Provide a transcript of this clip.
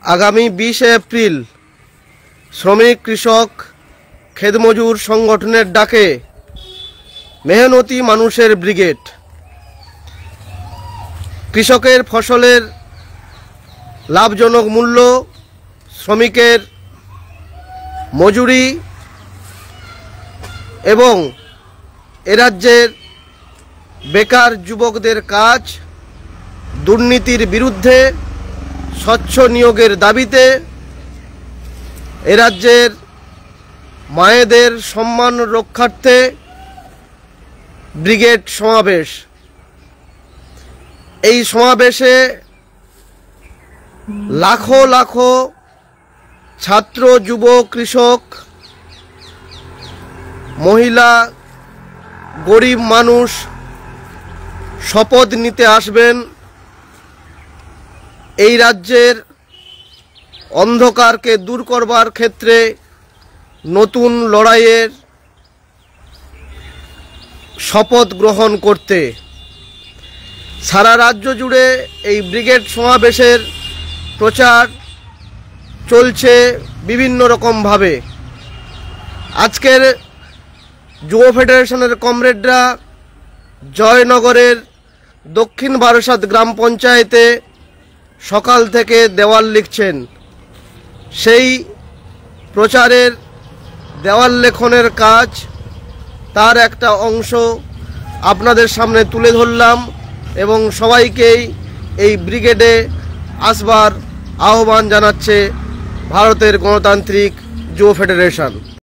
আগামী 20 এপ্রিল শ্রমিক কৃষক খেতমজুর সংগঠনের ডাকে মেহনতি মানুষের ব্রিগেড কৃষকের ফসলের লাভজনক মূল্য, শ্রমিকের মজুরি এবং এ রাজ্যের বেকার যুবকদের কাজ, দুর্নীতির বিরুদ্ধে স্বচ্ছ নিয়োগের দাবিতে এ রাজ্যের মায়েদের সম্মান রক্ষার্থে ব্রিগেড সমাবেশ। এই সমাবেশে লাখো লাখো ছাত্র, যুব, কৃষক, মহিলা, গরিব মানুষ শপথ নিতে আসবেন এই রাজ্যের অন্ধকারকে দূর করবার ক্ষেত্রে নতুন লড়াইয়ের শপথ গ্রহণ করতে। সারা রাজ্য জুড়ে এই ব্রিগেড সমাবেশের প্রচার চলছে বিভিন্ন রকমভাবে। আজকের যুব ফেডারেশনের কমরেডরা জয়নগরের দক্ষিণ বারাসাত গ্রাম পঞ্চায়েতে সকাল থেকে দেওয়াল লিখছেন। সেই প্রচারের দেওয়াল লেখনের কাজ, তার একটা অংশ আপনাদের সামনে তুলে ধরলাম এবং সবাইকেই এই ব্রিগেডে আসবার আহ্বান জানাচ্ছে ভারতের গণতান্ত্রিক যুব ফেডারেশন।